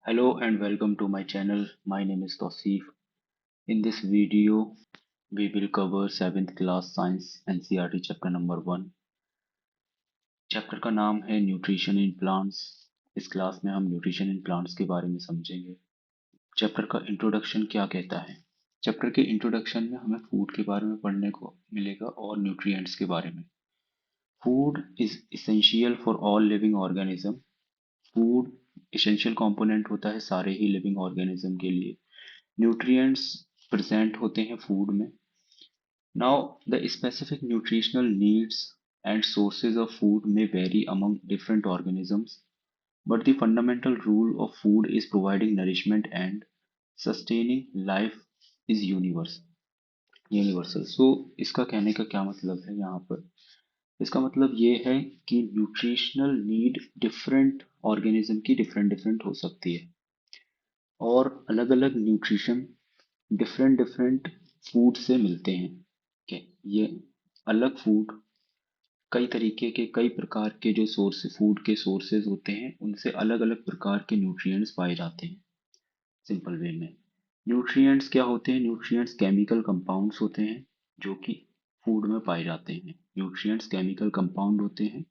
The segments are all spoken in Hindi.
Hello and welcome to my channel. My name is Tosif. In this video, we will cover 7th class science NCERT chapter number 1. Chapter का नाम है न्यूट्रिशन इन प्लांट्स। इस क्लास में हम न्यूट्रिशन इन प्लांट्स के बारे में समझेंगे। चैप्टर का इंट्रोडक्शन क्या कहता है? चैप्टर के इंट्रोडक्शन में हमें फूड के बारे में पढ़ने को मिलेगा और न्यूट्रिएंट्स के बारे में। Food is essential for all living organism. Food essential component होता है सारे ही लिविंग ऑर्गेनिज्म के लिए। न्यूट्रिएंट्स प्रेजेंट होते हैं फूड में। Now the specific nutritional needs and sources of food may vary among different organisms, but the fundamental rule of food is providing nourishment and sustaining life is universal. So इसका कहने का क्या मतलब है यहाँ पर? इसका मतलब ये है कि न्यूट्रिशनल नीड डिफरेंट ऑर्गेनिज्म की डिफरेंट डिफरेंट हो सकती है और अलग अलग न्यूट्रिशन डिफरेंट डिफरेंट फूड से मिलते हैं। ठीक है, ये अलग फूड कई तरीके के कई प्रकार के जो सोर्स फूड के सोर्सेज होते हैं उनसे अलग अलग प्रकार के न्यूट्रिएंट्स पाए जाते हैं। सिंपल वे में न्यूट्रिएंट्स क्या होते हैं? न्यूट्रिएंट्स केमिकल कंपाउंड्स होते हैं जो कि फूड में पाए जाते हैं। न्यूट्रिएंट्स केमिकल कंपाउंड होते हैं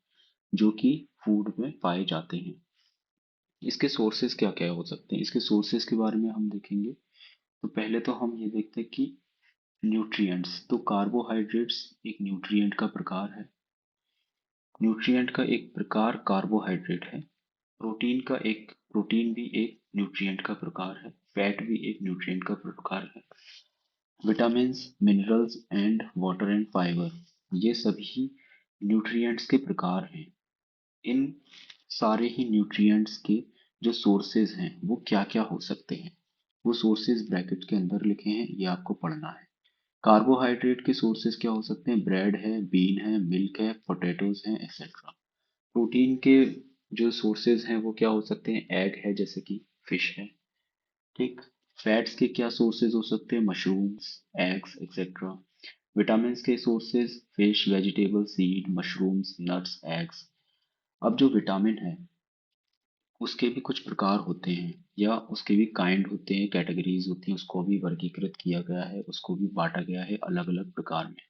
जो कि फूड में पाए जाते हैं। इसके सोर्सेज क्या क्या हो सकते हैं? इसके सोर्सेज के बारे में हम देखेंगे। तो पहले तो हम ये देखते हैं कि न्यूट्रिएंट्स, तो कार्बोहाइड्रेट्स एक न्यूट्रिएंट का प्रकार है। न्यूट्रिएंट का एक प्रकार कार्बोहाइड्रेट है। प्रोटीन भी एक न्यूट्रिएंट का प्रकार है। फैट भी एक न्यूट्रिएंट का प्रकार है। Vitamins, minerals and water and fibre, ये सभी न्यूट्रिएंट्स के प्रकार हैं। इन सारे ही न्यूट्रिएंट्स के जो सोर्सेज हैं वो क्या क्या हो सकते हैं, वो सोर्सेज ब्रैकेट के अंदर लिखे हैं, ये आपको पढ़ना है। कार्बोहाइड्रेट के सोर्सेज क्या हो सकते हैं? ब्रेड है, बीन है, मिल्क है, पोटैटोज हैं, एक्सेट्रा। प्रोटीन के जो सोर्सेज हैं वो क्या हो सकते हैं? एग है जैसे कि फिश है। ठीक। फैट्स के क्या सोर्सेज हो सकते हैं? Mushrooms, eggs, etcetera. विटामिन्स के sources fish, vegetable, seed, mushrooms, nuts, eggs. अब जो विटामिन है उसके भी कुछ प्रकार होते हैं या उसके भी काइंड होते हैं, कैटेगरीज होती हैं, उसको भी वर्गीकृत किया गया है, उसको भी बांटा गया है अलग अलग प्रकार में।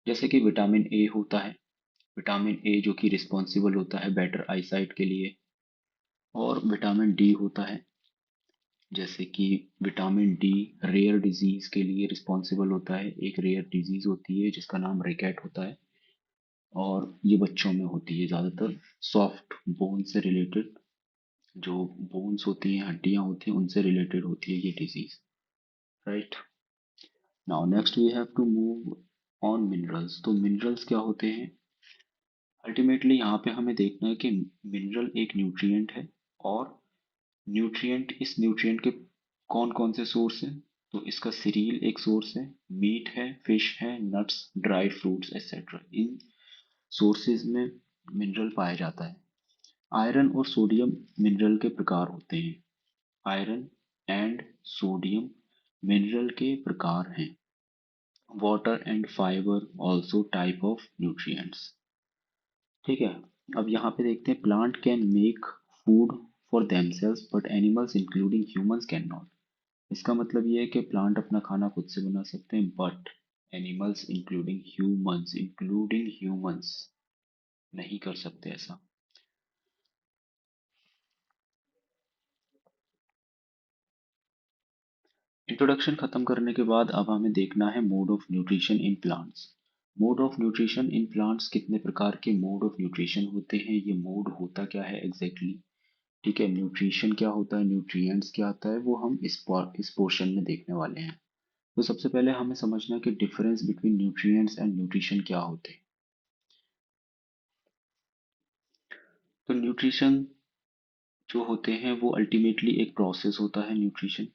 जैसे कि विटामिन ए होता है, विटामिन ए जो कि रिस्पॉन्सिबल होता है बेटर आईसाइट के लिए। और विटामिन डी होता है, जैसे कि विटामिन डी रेयर डिजीज के लिए रिस्पॉन्सिबल होता है। एक रेयर डिजीज होती है जिसका नाम रिकेट होता है और ये बच्चों में होती है ज़्यादातर। सॉफ्ट बोन से रिलेटेड जो बोन्स होती हैं, हड्डियां होती हैं, उनसे रिलेटेड होती है ये disease. Right. Now next we have to move on minerals. तो मिनरल्स क्या होते हैं? अल्टीमेटली यहाँ पे हमें देखना है कि मिनरल एक न्यूट्रिएंट है और न्यूट्रिएंट, इस न्यूट्रिएंट के कौन कौन से सोर्स हैं? तो इसका सीरियल एक सोर्स है, मीट है, फिश है, नट्स, ड्राइड फ्रूट्स एक्सेट्रा। इन सोर्सेज में मिनरल पाया जाता है। आयरन और सोडियम मिनरल के प्रकार होते हैं। आयरन एंड सोडियम मिनरल के प्रकार हैं। Water and fibre also type of nutrients. ठीक है। अब यहाँ पे देखते हैं, plant can make food for themselves but animals including humans can not. इसका मतलब ये है कि प्लांट अपना खाना खुद से बना सकते हैं बट एनिमल्स इंक्लूडिंग ह्यूमंस नहीं कर सकते ऐसा। इंट्रोडक्शन खत्म करने के बाद अब हमें देखना है mode of nutrition in plants. Mode of nutrition in plants, कितने प्रकार के मोड ऑफ न्यूट्रिशन होते हैं, ये मोड होता क्या है एग्जैक्टली ठीक है, न्यूट्रिशन क्या होता है, न्यूट्रिएंट्स क्या होता है, वो हम इस पोर्शन में देखने वाले हैं। तो सबसे पहले हमें समझना है कि difference between nutrients and nutrition क्या होते हैं। तो न्यूट्रिशन जो होते हैं वो अल्टीमेटली एक प्रोसेस होता है न्यूट्रिशन।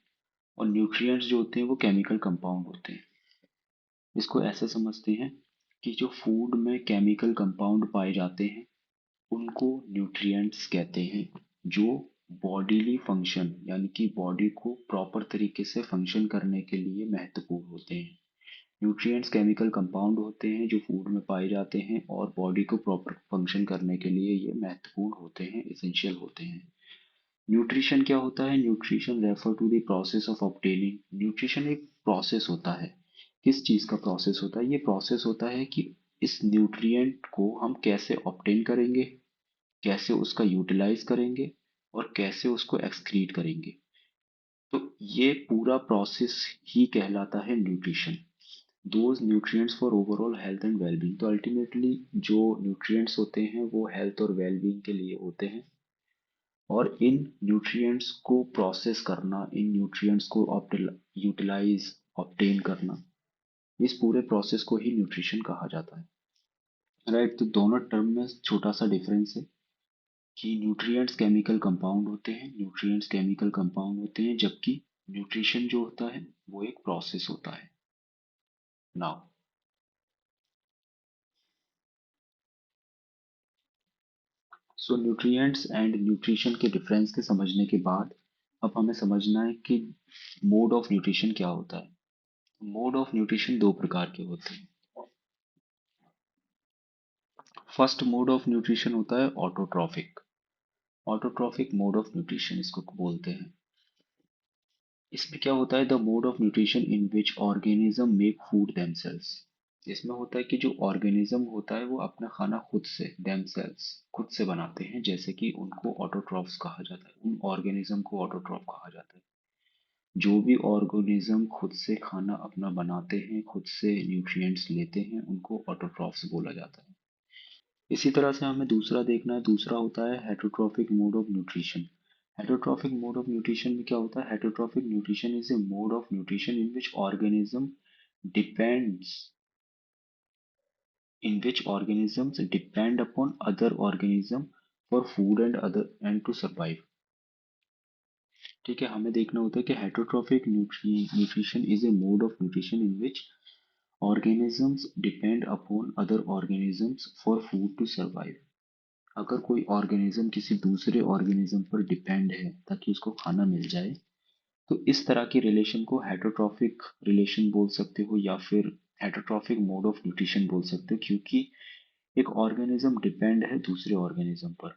और न्यूट्रिएंट्स जो होते हैं वो केमिकल कंपाउंड होते हैं। इसको ऐसे समझते हैं कि जो फूड में केमिकल कंपाउंड पाए जाते हैं उनको न्यूट्रिएंट्स कहते हैं, जो बॉडीली फंक्शन यानी कि बॉडी को प्रॉपर तरीके से फंक्शन करने के लिए महत्वपूर्ण होते हैं। न्यूट्रिएंट्स केमिकल कंपाउंड होते हैं जो फूड में पाए जाते हैं और बॉडी को प्रॉपर फंक्शन करने के लिए ये महत्वपूर्ण होते हैं, एसेंशियल होते हैं। न्यूट्रिशन क्या होता है? Nutrition refer to the process of obtaining. Nutrition एक प्रोसेस होता है। किस चीज का प्रोसेस होता है? ये प्रोसेस होता है कि इस न्यूट्रिएंट को हम कैसे ऑब्टेन करेंगे, कैसे उसका यूटिलाइज करेंगे और कैसे उसको एक्सक्रीट करेंगे। तो ये पूरा प्रोसेस ही कहलाता है nutrition. Those nutrients for overall health and wellbeing. तो अल्टीमेटली जो न्यूट्रिएंट्स होते हैं वो हेल्थ और वेलबींग के लिए होते हैं, और इन न्यूट्रिएंट्स को प्रोसेस करना, इन न्यूट्रिएंट्स को यूटिलाइज ऑब्टेन करना, इस पूरे प्रोसेस को ही न्यूट्रिशन कहा जाता है। राइट, तो दोनों टर्म में छोटा सा डिफरेंस है कि न्यूट्रिएंट्स केमिकल कंपाउंड होते हैं, न्यूट्रिएंट्स केमिकल कंपाउंड होते हैं, जबकि न्यूट्रिशन जो होता है वो एक प्रोसेस होता है। Now, so nutrients and nutrition के डिफरेंस के समझने के बाद अब हमें समझना है कि मोड ऑफ न्यूट्रिशन क्या होता है। मोड ऑफ न्यूट्रिशन दो प्रकार के होते हैं। फर्स्ट मोड ऑफ न्यूट्रिशन होता है autotrophic. Autotrophic mode of nutrition इसको बोलते हैं। इसमें क्या होता है? The mode of nutrition in which organism make food themselves. इसमें होता है कि जो ऑर्गेनिज्म होता है वो अपना खाना खुद से, देमसेल्व्स, खुद से बनाते हैं, जैसे कि उनको ऑटोट्रॉफ्स कहा जाता है। उन ऑर्गेनिज्म को ऑटोट्रॉफ कहा जाता है। जो भी ऑर्गेनिज्म खुद से खाना अपना बनाते हैं, खुद से न्यूट्रिएंट्स लेते हैं, उनको ऑटोट्रॉफ्स बोला जाता है। इसी तरह से हमें दूसरा देखना है। दूसरा होता है heterotrophic mode of nutrition. Heterotrophic mode of nutrition में क्या होता है? Heterotrophic nutrition is a mode of nutrition depends in which organisms depend upon other organism for food and other and to survive। ठीक है, हमें देखना होता है कि heterotrophic nutrition is a mode of nutrition in which organisms depend upon other organisms for food to survive। अगर कोई ऑर्गेनिज्म किसी दूसरे ऑर्गेनिज्म पर डिपेंड है ताकि उसको खाना मिल जाए, तो इस तरह के रिलेशन को हेटरोट्रॉफिक रिलेशन बोल सकते हो या फिर हेटरोट्रॉफिक मोड ऑफ न्यूट्रिशन बोल सकते हो, क्योंकि एक ऑर्गेनिज्म डिपेंड है दूसरे ऑर्गेनिज्म पर।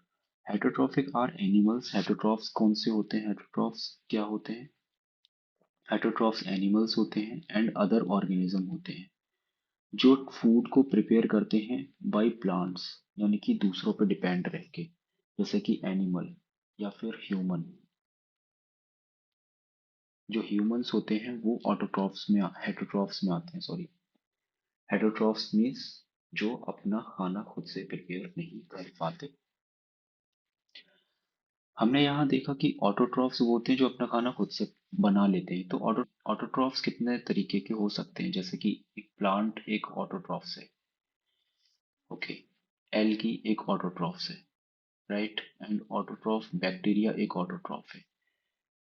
Heterotrophic are animals. हेटरोट्रॉफ्स कौन से होते हैं? हेटरोट्रॉफ्स क्या होते हैं? हेटरोट्रॉफ्स एनिमल्स होते हैं एंड अदर ऑर्गेनिज्म होते हैं जो फूड को प्रिपेयर करते हैं बाय प्लांट्स, यानी कि दूसरों पर डिपेंड रह के, जैसे कि एनिमल या फिर ह्यूमन। जो ह्यूमंस होते हैं वो ऑटोट्रॉफ्स में हेटरोट्रॉफ्स में आते हैं, सॉरी। हेटरोट्रॉफ्स मीन्स जो अपना खाना खुद से प्रिपेयर नहीं कर पाते। हमने यहाँ देखा कि ऑटोट्रॉफ्स वो होते हैं जो अपना खाना खुद से बना लेते हैं। तो ऑटोट्रॉफ्स कितने तरीके के हो सकते हैं? जैसे कि एक प्लांट एक ऑटोट्रॉफ्स है, ओके। एल्गी एक ऑटोट्रॉफ्स है, राइट। एंड ऑटोट्रॉफ बैक्टीरिया एक ऑटोट्रॉफ है।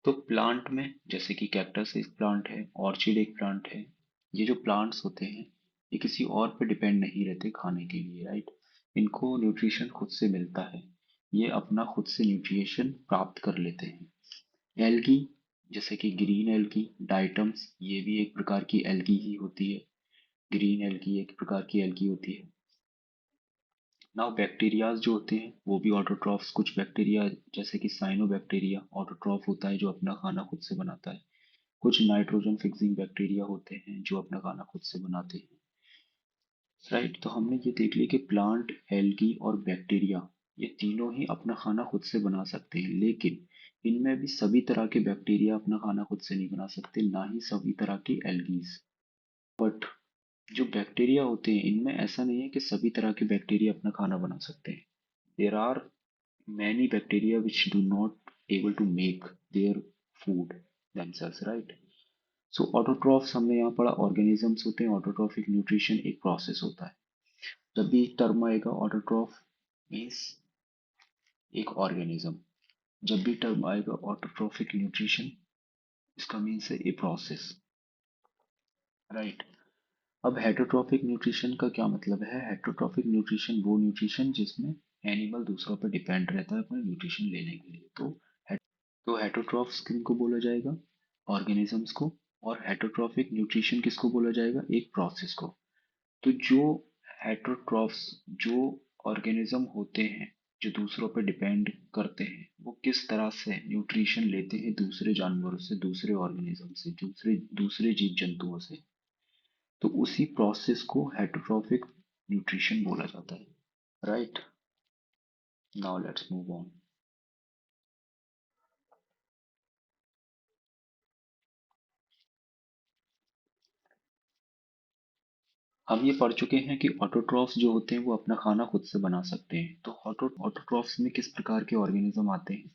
तो प्लांट में जैसे कि कैक्टस एक प्लांट है, ऑर्चिड एक प्लांट है। ये जो प्लांट्स होते हैं ये किसी और पे डिपेंड नहीं रहते खाने के लिए, राइट। इनको न्यूट्रिशन खुद से मिलता है, ये अपना खुद से न्यूट्रिशन प्राप्त कर लेते हैं। एल्गी, जैसे कि ग्रीन एल्गी, डाइटम्स, ये भी एक प्रकार की एल्गी ही होती है। ग्रीन एल्गी एक प्रकार की एल्गी होती है। नाउ बैक्टीरियाज जो होते हैं वो भी ऑटोट्रॉफ्स। कुछ बैक्टीरिया जैसे कि साइनोबैक्टीरिया ऑटोट्रॉफ होता है जो अपना खाना खुद से बनाता है। कुछ नाइट्रोजन फिक्सिंग बैक्टीरिया होते हैं जो अपना खाना खुद से बनाते हैं, राइट। तो हमने ये देख लिया कि प्लांट, एल्गी और बैक्टीरिया, ये तीनों ही अपना खाना खुद से बना सकते हैं, लेकिन इनमें भी सभी तरह के बैक्टीरिया अपना खाना खुद से नहीं बना सकते, ना ही सभी तरह की एल्गीज। बट जो बैक्टीरिया होते हैं इनमें ऐसा नहीं है कि सभी तरह के बैक्टीरिया अपना खाना बना सकते हैं। There are many bacteria which do not able to make their food themselves, right। so autotrophs हमने यहाँ पढ़ा ऑर्गेनिजम्स होते हैं। ऑटोट्रॉफिक न्यूट्रिशन एक प्रोसेस होता है। जब भी टर्म आएगा ऑटोट्रॉफ मीन्स एक ऑर्गेनिज्म, जब भी टर्म आएगा ऑटोट्रॉफिक न्यूट्रिशन, इसका मीन्स है ए प्रोसेस, राइट। अब हेटरोट्रॉफिक न्यूट्रिशन का क्या मतलब है? हेटरोट्रॉफिक न्यूट्रिशन वो न्यूट्रिशन जिसमें एनिमल दूसरों पर डिपेंड रहता है अपना न्यूट्रिशन लेने के लिए। तो हेटरोट्रॉफ्स किनको बोला जाएगा? ऑर्गेनिजम्स को। और हेटरोट्रॉफिक न्यूट्रिशन किसको बोला जाएगा? एक प्रोसेस को। तो जो हेटरोट्रॉफ्स, जो ऑर्गेनिज्म होते हैं जो दूसरों पर डिपेंड करते हैं वो किस तरह से न्यूट्रिशन लेते हैं दूसरे जानवरों से, दूसरे ऑर्गेनिज्म से, दूसरे दूसरे जीव जंतुओं से, तो उसी प्रोसेस को हेटरोट्रॉफिक न्यूट्रिशन बोला जाता है। Right, now let's move on. हम ये पढ़ चुके हैं कि ऑटोट्रॉफ्स जो होते हैं वो अपना खाना खुद से बना सकते हैं। तो ऑटोट्रॉफ्स में किस प्रकार के ऑर्गेनिज्म आते हैं?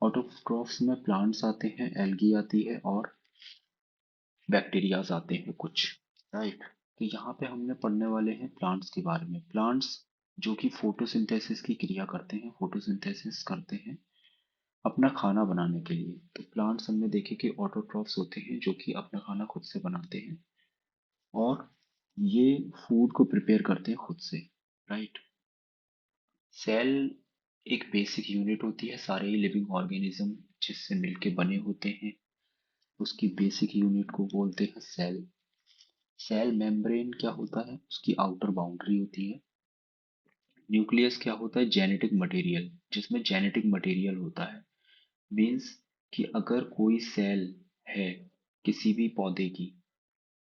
ऑटोट्रॉफ्स में प्लांट्स आते हैं, एल्गी आती है और बैक्टीरियाज आते हैं कुछ। राइट, तो यहाँ पे हमने पढ़ने वाले हैं प्लांट्स के बारे में। प्लांट्स जो कि फोटोसिंथेसिस की क्रिया करते हैं, फोटोसिंथेसिस करते हैं अपना खाना बनाने के लिए। तो प्लांट्स हमने देखे कि ऑटोट्रॉफ्स होते हैं जो कि अपना खाना खुद से बनाते हैं और ये फूड को प्रिपेयर करते हैं खुद से। राइट, सेल एक बेसिक यूनिट होती है, सारे ही लिविंग ऑर्गेनिज्म जिससे मिलके बने होते हैं उसकी बेसिक यूनिट को बोलते हैं सेल। सेल मेम्ब्रेन क्या होता है? उसकी आउटर बाउंड्री होती है। न्यूक्लियस क्या होता है? जेनेटिक मटेरियल, जिसमें जेनेटिक मटेरियल होता है। मीन्स कि अगर कोई सेल है किसी भी पौधे की,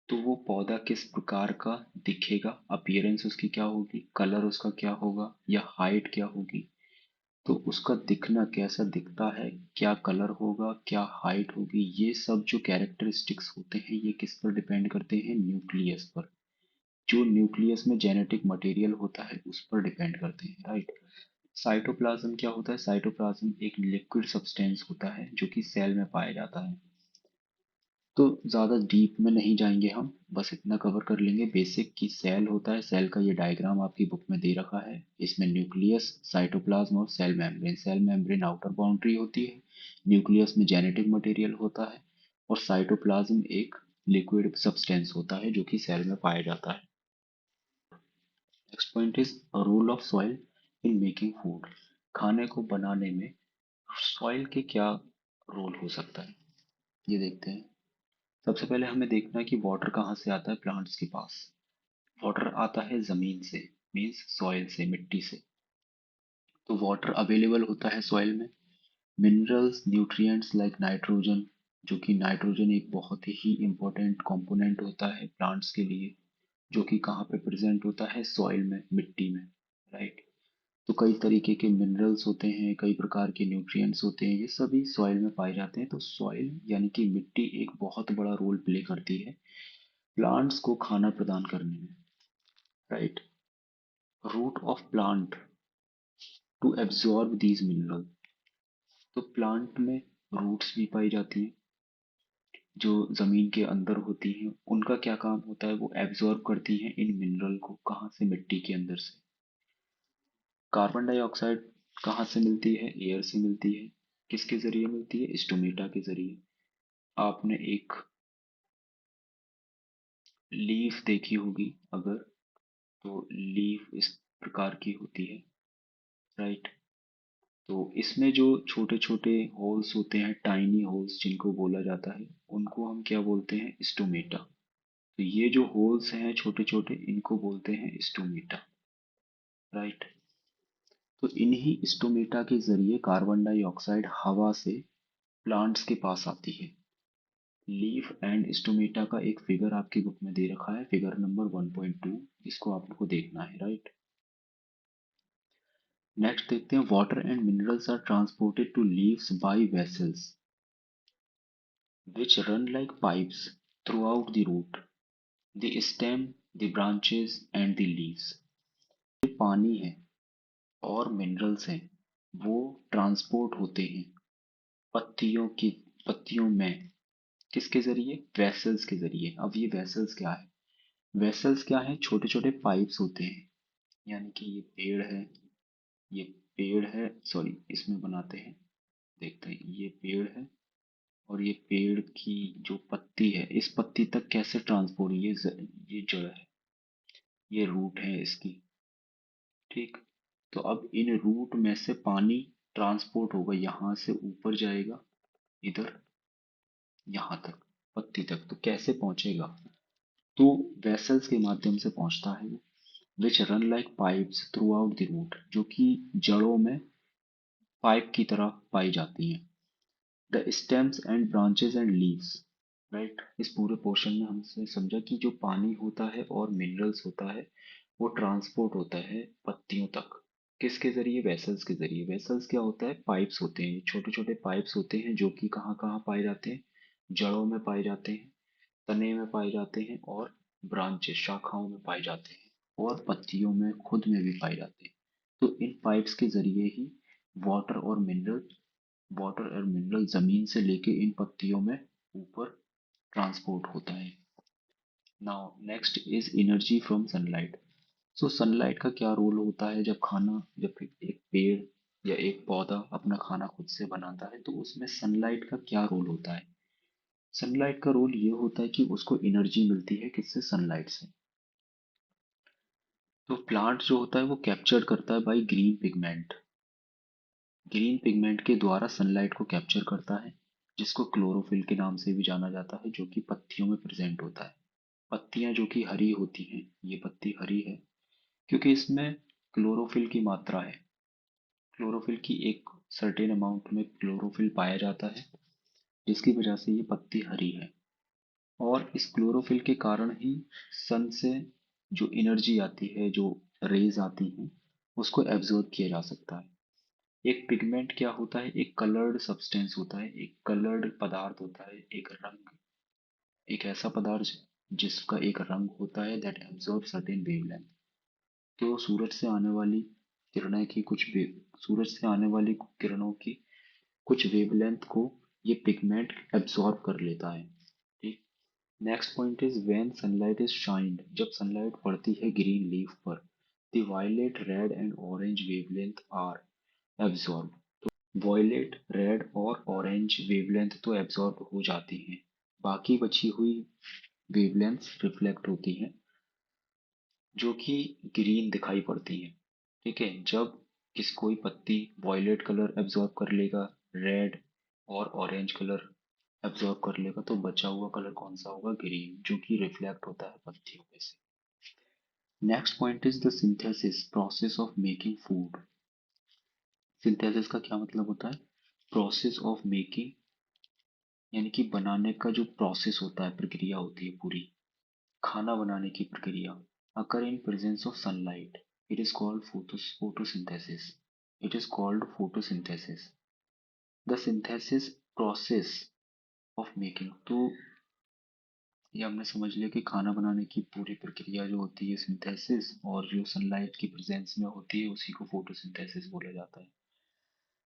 तो वो पौधा किस प्रकार का दिखेगा, अपीयरेंस उसकी क्या होगी, कलर उसका क्या होगा या हाइट क्या होगी, तो उसका दिखना कैसा दिखता है, क्या कलर होगा, क्या हाइट होगी, ये सब जो कैरेक्टरिस्टिक्स होते हैं ये किस पर डिपेंड करते हैं? न्यूक्लियस पर। जो न्यूक्लियस में जेनेटिक मटेरियल होता है उस पर डिपेंड करते हैं। राइट, साइटोप्लाज्म क्या होता है? साइटोप्लाज्म एक लिक्विड सब्सटेंस होता है जो कि सेल में पाया जाता है। तो ज़्यादा डीप में नहीं जाएंगे हम, बस इतना कवर कर लेंगे बेसिक कि सेल होता है। सेल का ये डायग्राम आपकी बुक में दे रखा है। इसमें न्यूक्लियस, साइटोप्लाज्म और cell membrane. Cell membrane outer boundary होती है, न्यूक्लियस में जेनेटिक मटेरियल होता है और साइटोप्लाज्म एक लिक्विड सब्सटेंस होता है जो कि सेल में पाया जाता है। Next point is role of soil in making food. खाने को बनाने में सॉइल के क्या रोल हो सकता है, ये देखते हैं। सबसे पहले हमें देखना है कि वाटर कहाँ से आता है प्लांट्स के पास। वाटर आता है जमीन से, मीन्स सॉइल से, मिट्टी से। तो वाटर अवेलेबल होता है सॉइल में। मिनरल्स, न्यूट्रिएंट्स लाइक नाइट्रोजन, जो कि नाइट्रोजन एक बहुत ही इंपॉर्टेंट कंपोनेंट होता है प्लांट्स के लिए, जो कि कहाँ पे प्रेजेंट होता है? सॉइल में, मिट्टी में। राइट, तो कई तरीके के मिनरल्स होते हैं, कई प्रकार के न्यूट्रिएंट्स होते हैं, ये सभी सॉइल में पाए जाते हैं। तो सॉइल यानी कि मिट्टी एक बहुत बड़ा रोल प्ले करती है प्लांट्स को खाना प्रदान करने में। Right, root of plant to absorb these mineral. तो प्लांट में रूट्स भी पाई जाती हैं जो जमीन के अंदर होती हैं। उनका क्या काम होता है? वो एब्जॉर्ब करती हैं इन मिनरल को। कहाँ से? मिट्टी के अंदर से। कार्बन डाइऑक्साइड कहाँ से मिलती है? एयर से मिलती है। किसके जरिए मिलती है? स्टोमेटा के जरिए। आपने एक लीफ देखी होगी अगर, तो लीफ इस प्रकार की होती है। राइट, तो इसमें जो छोटे छोटे होल्स होते हैं, टाइनी होल्स जिनको बोला जाता है, उनको हम क्या बोलते हैं? स्टोमेटा। तो ये जो होल्स हैं छोटे छोटे, इनको बोलते हैं स्टोमेटा। राइट, तो इन्हीं स्टोमेटा के जरिए कार्बन डाइऑक्साइड हवा से प्लांट्स के पास आती है। लीफ एंड स्टोमेटा का एक फिगर आपकी बुक में दे रखा है, फिगर नंबर 1.2, इसको आपको देखना है। राइट, नेक्स्ट देखते हैं, water and minerals are transported to leaves by vessels which run like pipes throughout the root, the stem, the branches and the leaves। जो पानी है और मिनरल्स हैं वो ट्रांसपोर्ट होते हैं पत्तियों की, पत्तियों में। किसके जरिए? वेसल्स के जरिए। अब ये वेसल्स क्या है? वेसल्स क्या है? छोटे छोटे पाइप्स होते हैं। यानी कि ये पेड़ है, ये पेड़ है, सॉरी इसमें बनाते हैं, देखते हैं, ये पेड़ है और ये पेड़ की जो पत्ती है, इस पत्ती तक कैसे ट्रांसपोर्ट, ये जड़ है, ये रूट है इसकी। ठीक, तो अब इन रूट में से पानी ट्रांसपोर्ट होगा, यहाँ से ऊपर जाएगा इधर, यहाँ तक, पत्ती तक। तो कैसे पहुंचेगा? तो वेसल्स के माध्यम से पहुंचता है वो। Which run like pipes throughout the root, जो कि जड़ों में पाइप की तरह पाई जाती हैं। The stems and branches and leaves, right. इस पूरे पोर्शन में हमसे समझा कि जो पानी होता है और मिनरल्स होता है वो ट्रांसपोर्ट होता है पत्तियों तक। किसके जरिए? वेसल्स के जरिए। वेसल्स क्या होता है? पाइप्स होते हैं, छोटे छोटे पाइप्स होते हैं जो कि कहाँ कहाँ पाए जाते हैं? जड़ों में पाए जाते हैं, तने में पाए जाते हैं, और ब्रांचेस शाखाओं में पाए जाते हैं, और पत्तियों में खुद में भी पाए जाते हैं। तो इन पाइप्स के जरिए ही वाटर और मिनरल वाटर और मिनरल जमीन से लेके इन पत्तियों में ऊपर ट्रांसपोर्ट होता है। Now next is energy from sunlight. So sunlight का क्या रोल होता है? जब एक पेड़ या एक पौधा अपना खाना खुद से बनाता है तो उसमें सनलाइट का क्या रोल होता है? सनलाइट का रोल ये होता है कि उसको एनर्जी मिलती है किससे? सनलाइट से। तो प्लांट जो होता है वो कैप्चर करता है by green pigment. Green pigment के द्वारा सनलाइट को कैप्चर करता है, जिसको क्लोरोफिल के नाम से भी जाना जाता है, जो कि पत्तियों में प्रेजेंट होता है। पत्तियां जो कि हरी होती हैं, ये पत्ती हरी है क्योंकि इसमें क्लोरोफिल की मात्रा है। क्लोरोफिल की एक सर्टेन अमाउंट में क्लोरोफिल पाया जाता है, जिसकी वजह से ये पत्ती हरी है। और इस क्लोरोफिल के कारण ही सन से जो एनर्जी आती है, जो रेज आती हैं, उसको एब्जॉर्ब किया जा सकता है। एक पिगमेंट क्या होता है? एक कलर्ड सब्सटेंस होता है, एक कलर्ड पदार्थ होता है, एक रंग, एक ऐसा पदार्थ जिसका एक रंग होता है दैट एब्जॉर्ब सर्टेन वेवलेंथ। तो सूरज से आने वाली किरणों की कुछ वेवलेंथ को ये पिगमेंट एब्जॉर्ब कर लेता है। ठीक। Next point is when sunlight is shined. जब सनलाइट पड़ती है ग्रीन लीफ पर, the violet, red and orange wavelength are absorb. Violet, red और ऑरेंज वेवलेंथ तो एब्जॉर्ब हो जाती हैं, बाकी बची हुई वेवलेंथ रिफ्लेक्ट होती हैं, जो कि ग्रीन दिखाई पड़ती हैं। ठीक है। जब कोई पत्ती वॉयलेट कलर एब्जॉर्ब कर लेगा, रेड और ऑरेंज कलर एब्जॉर्ब कर लेगा, तो बचा हुआ कलर कौन सा होगा? ग्रीन, जो कि रिफ्लेक्ट होता है पत्तियों में से। Next point is the synthesis process of making food. Synthesis का क्या मतलब होता है? प्रोसेस ऑफ मेकिंग, यानी कि बनाने का जो प्रोसेस होता है, प्रक्रिया होती है पूरी, खाना बनाने की प्रक्रिया। Occur in presence of sunlight, it is called photosynthesis. It is called photosynthesis. The synthesis process of making. तो ये हमने समझ लिया कि खाना बनाने की पूरी प्रक्रिया जो होती है सिंथेसिस, और जो सनलाइट की प्रेजेंस में होती है उसी को फोटोसिंथेसिस बोला जाता है।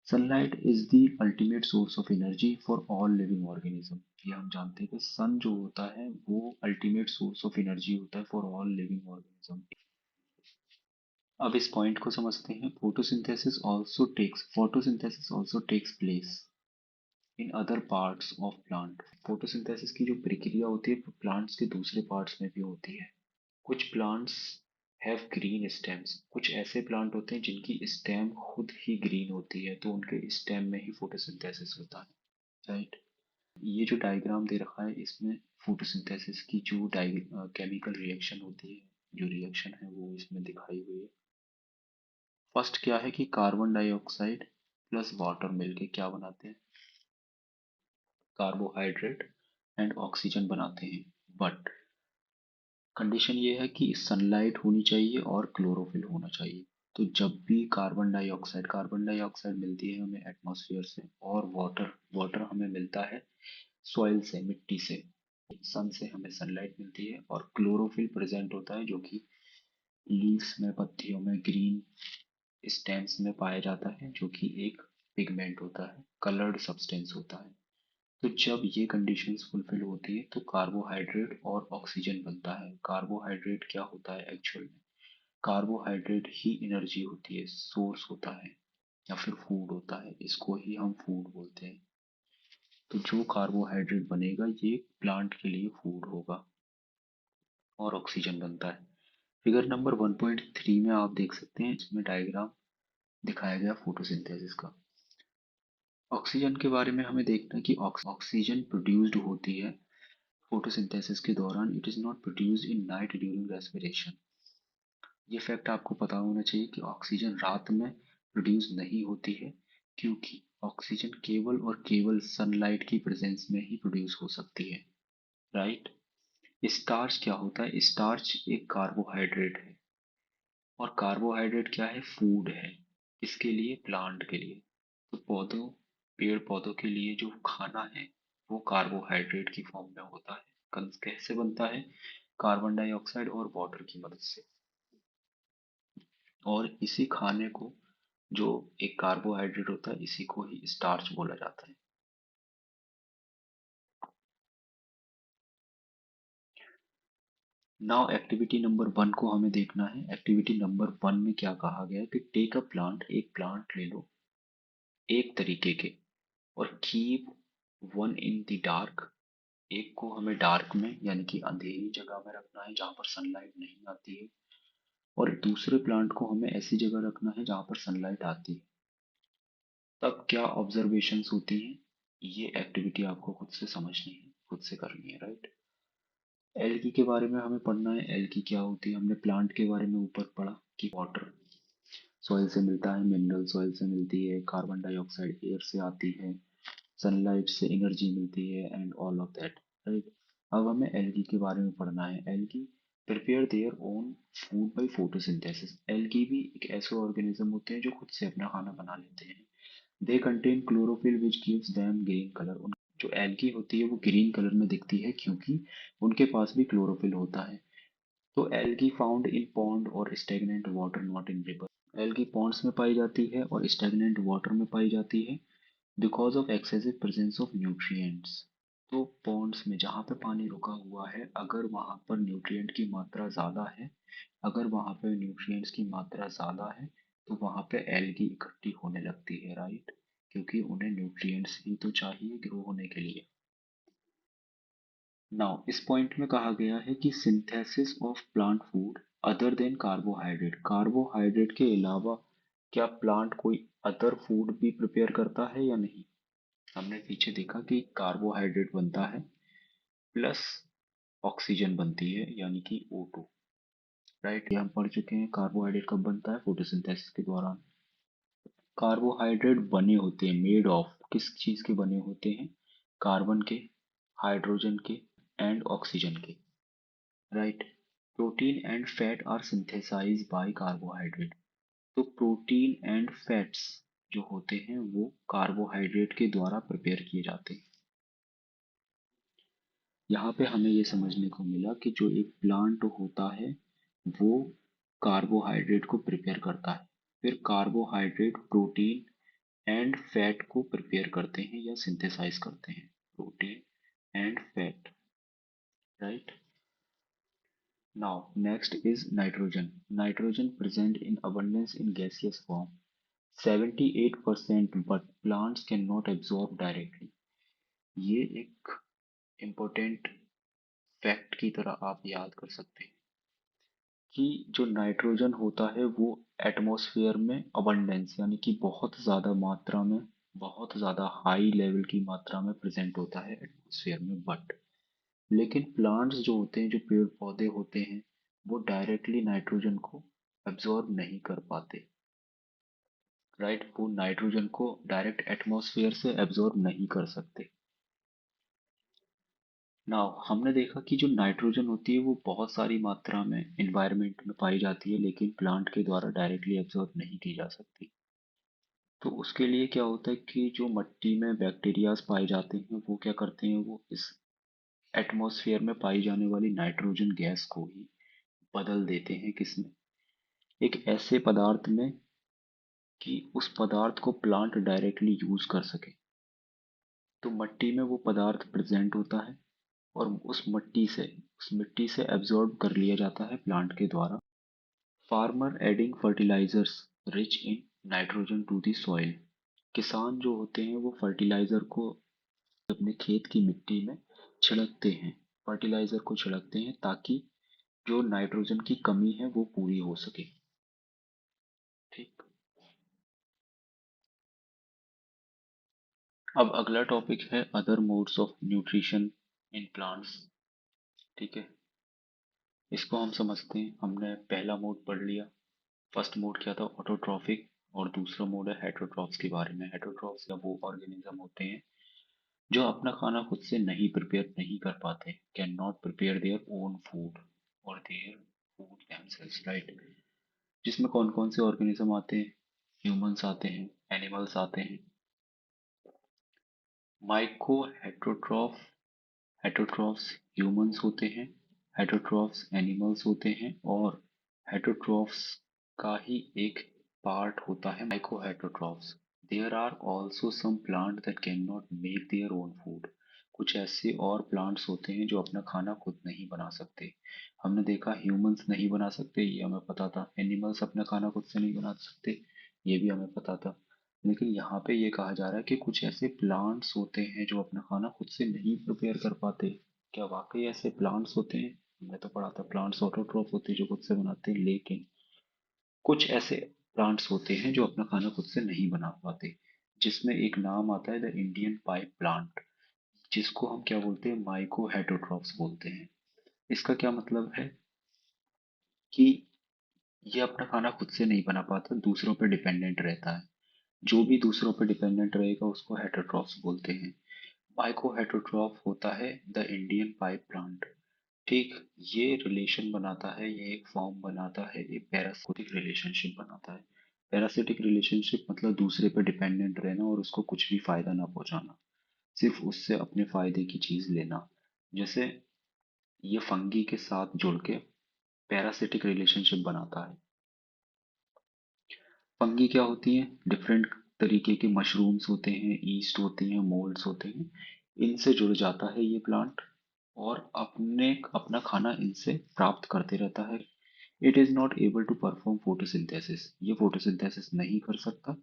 Sunlight is the ultimate source of energy for all living organism. ये हम जानते हैं कि सन जो होता है वो अल्टीमेट सोर्स ऑफ एनर्जी होता है फॉर ऑल लिविंग ऑर्गेनिज्म। अब इस पॉइंट को समझते हैं। Photosynthesis also takes place in other parts of plant. Photosynthesis की जो प्रक्रिया होती है वो प्लांट्स के दूसरे पार्ट्स में भी होती है। कुछ प्लांट्स हैव ग्रीन स्टेम्स। कुछ ऐसे प्लांट होते हैं जिनकी स्टेम खुद ही ग्रीन होती है, तो उनके स्टेम में ही फोटोसिंथेसिस होता है, राइट। ये जो डायग्राम दे रखा है इसमें फोटोसिंथेसिस की जो केमिकल रिएक्शन होती है, जो रिएक्शन है वो इसमें दिखाई हुई है। फर्स्ट क्या है कि कार्बन डाइऑक्साइड प्लस वाटर मिलके क्या बनाते हैं? कार्बोहाइड्रेट एंड ऑक्सीजन बनाते हैं। बट कंडीशन ये है कि सनलाइट होनी चाहिए और क्लोरोफिल होना चाहिए। तो जब भी कार्बन डाइऑक्साइड मिलती है हमें एटमॉस्फेयर से, और वाटर हमें मिलता है सॉइल से, मिट्टी से। सन से हमें सनलाइट मिलती है, और क्लोरोफिल प्रेजेंट होता है जो कि लीव्स में, पत्तियों में, ग्रीन स्टेम्स में पाया जाता है, जो कि एक पिगमेंट होता है, कलर्ड सब्सटेंस होता है। तो जब ये कंडीशंस फुलफिल होती है तो कार्बोहाइड्रेट और ऑक्सीजन बनता है। कार्बोहाइड्रेट क्या होता है एक्चुअल में? कार्बोहाइड्रेट ही एनर्जी होती है, सोर्स होता है, या फिर फूड होता है, इसको ही हम फूड बोलते हैं। तो जो कार्बोहाइड्रेट बनेगा ये प्लांट के लिए फूड होगा, और ऑक्सीजन बनता है। फिगर नंबर 1.3 में आप देख सकते हैं, इसमें डायग्राम दिखाया गया फोटोसिंथेसिस का। ऑक्सीजन के बारे में हमें देखना है कि ऑक्सीजन प्रोड्यूस्ड होती है फोटोसिंथेसिस के दौरान। It is not produced in night during respiration. ये फैक्ट आपको पता होना चाहिए कि ऑक्सीजन रात में प्रोड्यूस नहीं होती है, क्योंकि ऑक्सीजन केवल और केवल सनलाइट की प्रेजेंस में ही प्रोड्यूस हो सकती है। राइट। स्टार्च क्या होता है? स्टार्च एक कार्बोहाइड्रेट है, और कार्बोहाइड्रेट क्या है? फूड है। किसके लिए? प्लांट के लिए। तो पौधों, पेड़ पौधों के लिए जो खाना है वो कार्बोहाइड्रेट की फॉर्म में होता है। कैसे बनता है? कार्बन डाइऑक्साइड और वाटर की मदद से। और इसी खाने को, जो एक कार्बोहाइड्रेट होता है, इसी को ही स्टार्च बोला जाता है। नाउ एक्टिविटी नंबर 1 को हमें देखना है। एक्टिविटी नंबर 1 में क्या कहा गया है कि टेक अ प्लांट, एक प्लांट ले लो एक तरीके के, और keep one in the dark, एक को हमें डार्क में यानी कि अंधेरी जगह में रखना है जहाँ पर सनलाइट नहीं आती है, और दूसरे प्लांट को हमें ऐसी जगह रखना है जहाँ पर सनलाइट आती है। तब क्या ऑब्जर्वेशंस होती हैं, ये एक्टिविटी आपको खुद से समझनी है, खुद से करनी है। राइट। एल्गी के बारे में हमें पढ़ना है। एल्गी क्या होती है? हमने प्लांट के बारे में ऊपर पढ़ा कि वाटर सॉइल से मिलता है, मिनरल सॉइल से मिलती है, कार्बन डाइऑक्साइड एयर से आती है, सनलाइट से एनर्जी मिलती है, and all of that. Right. अब हमें एल्गी के बारे में पढ़ना है। Algae prepare their own food by photosynthesis. Algae भी एक ऐसे ऑर्गेनिज्म होते हैं जो खुद से अपना खाना बना लेते हैं। They contain chlorophyll which gives them green colour. जो एल्गी होती है वो ग्रीन कलर में दिखती है क्योंकि उनके पास भी क्लोरोफिल होता है। तो एल्गी फाउंड इन पॉन्ड और stagnant water, not in river. Algae ponds में पाई जाती है और स्टेगनेंट वाटर में पाई जाती है because of excessive presence of nutrients. तो पॉन्ड्स में जहाँ पे पानी रुका हुआ है, अगर वहाँ पर न्यूट्रिएंट की मात्रा ज़्यादा है, अगर वहाँ पे न्यूट्रिएंट्स की मात्रा ज़्यादा है, तो वहाँ पे एल्गी इकट्ठी होने लगती है। राइट। क्योंकि उन्हें न्यूट्रिएंट्स ही तो चाहिए ग्रो होने के लिए। नाउ इस पॉइंट में कहा गया है कि synthesis of plant food other than carbohydrate. Carbohydrate के अलावा क्या प्लांट कोई अदर फूड भी प्रिपेयर करता है या नहीं? हमने पीछे देखा कि कार्बोहाइड्रेट बनता है प्लस ऑक्सीजन बनती है यानी कि O2। राइट। ये हम पढ़ चुके हैं। कार्बोहाइड्रेट कब बनता है? फोटोसिंथेसिस के दौरान। कार्बोहाइड्रेट बने होते हैं, मेड ऑफ किस चीज के बने होते हैं? कार्बन के, हाइड्रोजन के, एंड ऑक्सीजन के। Right. Protein and fat are synthesized by carbohydrate. तो प्रोटीन एंड फैट्स जो होते हैं वो कार्बोहाइड्रेट के द्वारा प्रिपेयर किए जाते हैं। यहाँ पे हमें ये समझने को मिला कि जो एक प्लांट होता है वो कार्बोहाइड्रेट को प्रिपेयर करता है, फिर कार्बोहाइड्रेट प्रोटीन एंड फैट को प्रिपेयर करते हैं या सिंथेसाइज करते हैं। Protein and fat. Right. Now next is nitrogen. Nitrogen present in abundance in gaseous form 78%, but plants cannot absorb directly। ये एक इम्पोर्टेंट फैक्ट की तरह आप याद कर सकते हैं कि जो नाइट्रोजन होता है वो एटमॉस्फेयर में अबंडेंस यानी कि बहुत ज़्यादा मात्रा में, बहुत ज़्यादा हाई लेवल की मात्रा में प्रेजेंट होता है एटमॉस्फेयर में। बट लेकिन प्लांट्स जो होते हैं, जो पेड़ पौधे होते हैं, वो डायरेक्टली नाइट्रोजन को एब्जॉर्ब नहीं कर पाते। राइट। वो नाइट्रोजन को डायरेक्ट एटमॉस्फेयर से एब्जॉर्ब नहीं कर सकते। नाउ हमने देखा कि जो नाइट्रोजन होती है वो बहुत सारी मात्रा में एनवायरनमेंट में पाई जाती है, लेकिन प्लांट के द्वारा डायरेक्टली एब्जॉर्ब नहीं की जा सकती। तो उसके लिए क्या होता है कि जो मिट्टी में बैक्टीरियाज पाए जाते हैं वो क्या करते हैं, वो इस एटमॉस्फेयर में पाई जाने वाली नाइट्रोजन गैस को ही बदल देते हैं किसमें? एक ऐसे पदार्थ में कि उस पदार्थ को प्लांट डायरेक्टली यूज कर सके। तो मिट्टी में वो पदार्थ प्रेजेंट होता है और उस मिट्टी से एब्जॉर्ब कर लिया जाता है प्लांट के द्वारा। Farmer adding fertilizers rich in nitrogen to the soil. किसान जो होते हैं वो फर्टिलाइजर को अपने खेत की मिट्टी में छिड़कते हैं, फर्टिलाइजर को छिड़कते हैं ताकि जो नाइट्रोजन की कमी है वो पूरी हो सके। ठीक। अब अगला टॉपिक है other modes of nutrition in plants. ठीक है। इसको हम समझते हैं, हमने पहला मोड पढ़ लिया। फर्स्ट मोड क्या था, ऑटोट्रॉफिक, और दूसरा मोड है हेटरोट्रॉफ्स के बारे में। हेटरोट्रॉफ्स या वो ऑर्गेनिज्म होते हैं जो अपना खाना खुद से नहीं प्रिपेयर नहीं कर पाते, can not prepare their own food और देयर फूड देमसेल्व्स, राइट। जिसमें कौन कौन से ऑर्गेनिज्म आते हैं, ह्यूमंस आते हैं, एनिमल्स आते हैं। माइको हेटरोट्रॉफ, हेटरोट्रॉफ्स ह्यूमंस होते हैं, हेटरोट्रॉफ्स एनिमल्स होते हैं, और हेटरोट्रॉफ्स का ही एक पार्ट होता है mycoheterotrophs. There are also some plant that can not make their own food. कुछ ऐसे और प्लांट्स होते हैं जो अपना खाना खुद नहीं बना सकते। हमने देखा ह्यूमंस नहीं बना सकते, ये हमें पता था। एनिमल्स अपना खाना खुद से नहीं बना सकते, ये भी हमें पता था। लेकिन यहाँ पे ये कहा जा रहा है कि कुछ ऐसे प्लांट्स होते हैं जो अपना खाना खुद से नहीं प्रिपेयर कर पाते। क्या वाकई ऐसे प्लांट्स होते हैं? हमने तो पढ़ा था प्लांट्स ऑटोट्रॉफ होते हैं जो खुद से बनाते हैं, लेकिन कुछ ऐसे प्लांट्स होते हैं जो अपना खाना खुद से नहीं बना पाते, जिसमें एक नाम आता है द इंडियन पाइप प्लांट, जिसको हम क्या बोलते हैं, माइको हेटरोट्रॉफ्स बोलते हैं। इसका क्या मतलब है कि ये अपना खाना खुद से नहीं बना पाता, दूसरों पर डिपेंडेंट रहता है। जो भी दूसरों पर डिपेंडेंट रहेगा उसको हेटरोट्रॉफ्स बोलते हैं। माइकोहेटरोट्रॉफ होता है द इंडियन पाइप प्लांट। ठीक, ये रिलेशन बनाता है, ये एक फॉर्म बनाता है, एक पैरासिटिक रिलेशनशिप बनाता है। पैरासिटिक रिलेशनशिप मतलब दूसरे पर डिपेंडेंट रहना और उसको कुछ भी फायदा ना पहुंचाना, सिर्फ उससे अपने फायदे की चीज लेना। जैसे ये फंगी के साथ जुड़ के पैरासिटिक रिलेशनशिप बनाता है। फंगी क्या होती है, डिफरेंट तरीके के मशरूम्स होते हैं, ईस्ट होती हैं, मोल्ड्स होते हैं, इनसे जुड़ जाता है ये प्लांट और अपने अपना खाना इनसे प्राप्त करते रहता है। It is not able to perform photosynthesis, ये फोटोसिंथेसिस नहीं कर सकता।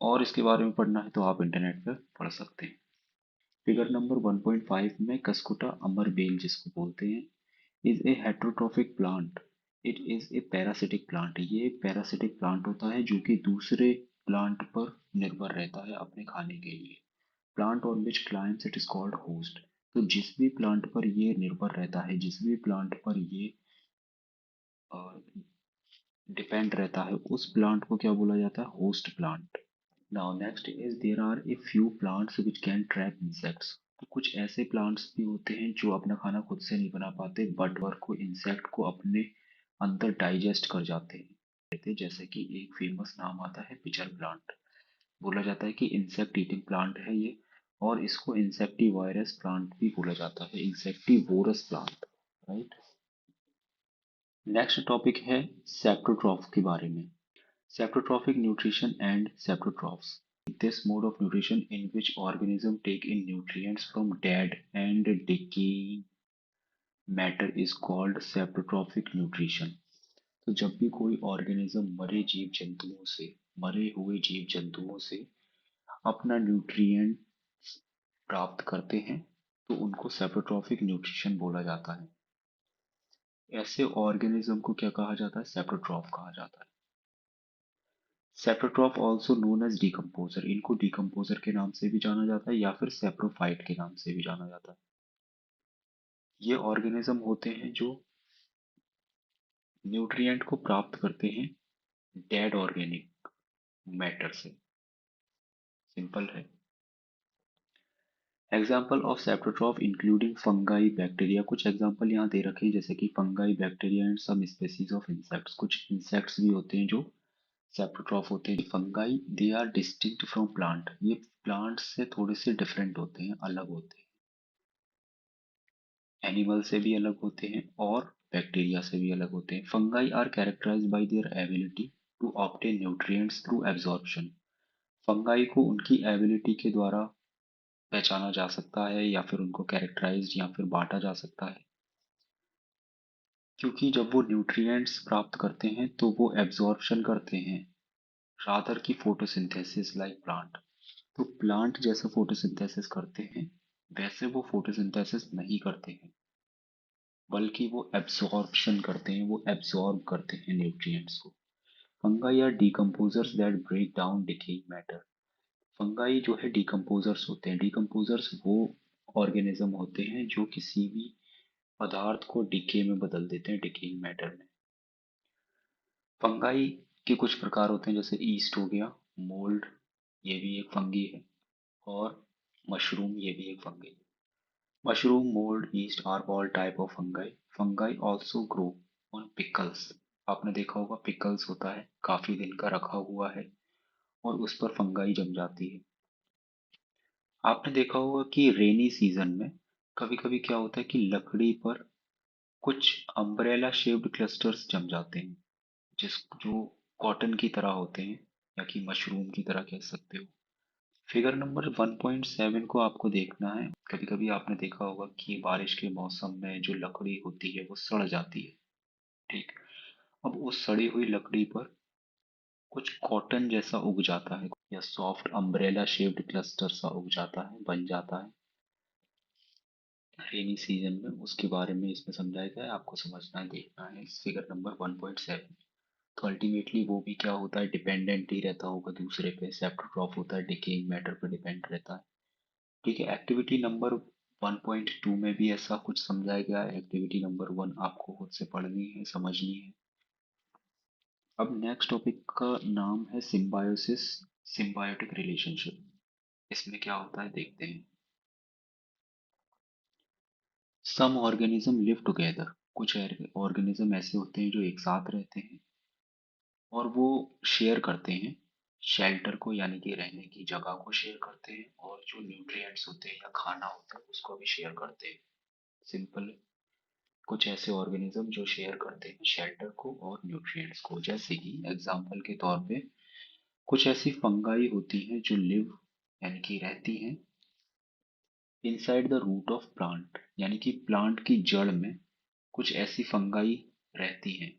और इसके बारे में पढ़ना है तो आप इंटरनेट पर पढ़ सकते हैं। फिगर नंबर 1.5 में कस्कुटा अमरबेल जिसको बोलते हैं, is a heterotrophic plant. It is a parasitic plant. ये एक पैरासिटिक प्लांट होता है जो कि दूसरे प्लांट पर निर्भर रहता है अपने खाने के लिए। Plant on which climbs it is called host. तो जिस भी प्लांट पर ये निर्भर रहता है, जिस भी प्लांट पर ये डिपेंड रहता है, उस प्लांट को क्या बोला जाता है, host plant. Now next is there are a few plants which can trap insects. तो कुछ ऐसे प्लांट्स भी होते हैं जो अपना खाना खुद से नहीं बना पाते बट वर्क को इंसेक्ट को अपने अंदर डाइजेस्ट कर जाते हैं। जैसे कि एक फेमस नाम आता है पिचर प्लांट। बोला जाता है कि इंसेक्ट ईटिंग प्लांट है ये, और इसको इंसेक्टिवायरस प्लांट भी बोला जाता है, insectivorous plant, right. Next topic है सेप्टोट्रॉफ के बारे में। Saprotrophic nutrition and saprotrophs. This mode of nutrition in which organisms take in nutrients from dead and decaying matter is called saprotrophic nutrition. तो जब भी कोई ऑर्गेनिज्म मरे हुए जीव जंतुओं से अपना न्यूट्रिएंट प्राप्त करते हैं तो उनको सेप्रोट्रॉफिक न्यूट्रिशन बोला जाता है। ऐसे ऑर्गेनिज्म को क्या कहा जाता है, सेप्रोट्रॉफ कहा जाता है। Saprotroph also known as decomposer, इनको डिकम्पोजर के नाम से भी जाना जाता है या फिर सेप्रोफाइट के नाम से भी जाना जाता है। ये ऑर्गेनिज्म होते हैं जो न्यूट्रिएंट को प्राप्त करते हैं डेड ऑर्गेनिक मैटर से। सिंपल है। Example of saprotroph including fungi bacteria, कुछ एग्जाम्पल यहाँ दे रखे हैं जैसे कि fungi bacteria and some species of insects. कुछ इंसेक्ट्स भी होते हैं जो सेप्रोट्रॉफ होते हैं। Fungi they are distinct from plant, ये प्लांट से थोड़े से डिफरेंट होते हैं, अलग होते हैं। एनिमल से भी अलग होते हैं और बैक्टीरिया से भी अलग होते हैं। Fungi are characterized by their ability to obtain nutrients through absorption. Fungi को उनकी एबिलिटी के द्वारा पहचाना जा सकता है या फिर उनको कैरेक्टराइज्ड या फिर बांटा जा सकता है, क्योंकि जब वो न्यूट्रिएंट्स प्राप्त करते हैं तो वो एब्जॉर्प्शन करते हैं रादर की फोटोसिंथेसिस लाइक प्लांट। तो प्लांट जैसे फोटोसिंथेसिस करते हैं वैसे वो फोटोसिंथेसिस नहीं करते हैं, बल्कि वो एब्जॉर्प्शन करते हैं, वो एब्जॉर्ब करते हैं न्यूट्रिएंट्स को। Fungi are decomposers that break down decaying matter. Fungi जो है डिकम्पोजर्स होते हैं। डिकम्पोजर्स वो ऑर्गेनिज्म होते हैं जो किसी भी पदार्थ को डिके में बदल देते हैं, डिकेइंग मैटर में। फंगाई के कुछ प्रकार होते हैं, जैसे ईस्ट हो गया, मोल्ड, ये भी एक फंगी है, और मशरूम, ये भी एक फंगी है। Mushroom, mould, yeast are all type of fungi. Fungi also grow on pickles. आपने देखा होगा पिकल्स होता है, काफी दिन का रखा हुआ है और उस पर फंगाई जम जाती है। आपने देखा होगा कि रेनी सीजन में कभी कभी क्या होता है कि लकड़ी पर कुछ अम्ब्रेला शेप्ड क्लस्टर्स जम जाते हैं, जिस जो कॉटन की तरह होते हैं, या कि मशरूम की तरह कह सकते हो। फिगर नंबर 1.7 को आपको देखना है। कभी कभी आपने देखा होगा कि बारिश के मौसम में जो लकड़ी होती है वो सड़ जाती है। ठीक। अब उस सड़ी हुई लकड़ी पर कुछ कॉटन जैसा उग जाता है, या सॉफ्ट अम्ब्रेला शेप्ड क्लस्टर सा उग जाता है, बन जाता है रेनी सीजन में। उसके बारे में इसमें समझाया गया है, आपको समझना है, देखना है इस फिगर नंबर 1.7। तो अल्टीमेटली वो भी क्या होता है, डिपेंडेंट ही रहता होगा दूसरे पे, सेप्टोट्रॉफ होता है, डिकेइंग मैटर पर डिपेंड रहता है। ठीक है, एक्टिविटी नंबर 1.2 में भी ऐसा कुछ समझाया गया है। एक्टिविटी नंबर 1 आपको खुद से पढ़नी है, समझनी है। अब नेक्स्ट टॉपिक का नाम है सिम्बायोसिस, सिम्बायोटिक रिलेशनशिप। इसमें क्या होता है देखते हैं। सम ऑर्गेनिज्म लिव टुगेदर, कुछ ऑर्गेनिज्म ऐसे होते हैं जो एक साथ रहते हैं और वो शेयर करते हैं शेल्टर को, यानी कि रहने की जगह को शेयर करते हैं, और जो न्यूट्रिएंट्स होते हैं या खाना होता है उसको भी शेयर करते हैं। सिंपल। कुछ ऐसे ऑर्गेनिज्म जो शेयर करते हैं शेल्टर को और न्यूट्रिएंट्स को, जैसे कि एग्जाम्पल के तौर पे कुछ ऐसी फंगाई होती हैं जो लिव, यानी कि रहती हैं inside the root of plant, यानी कि प्लांट की जड़ में कुछ ऐसी फंगाई रहती हैं।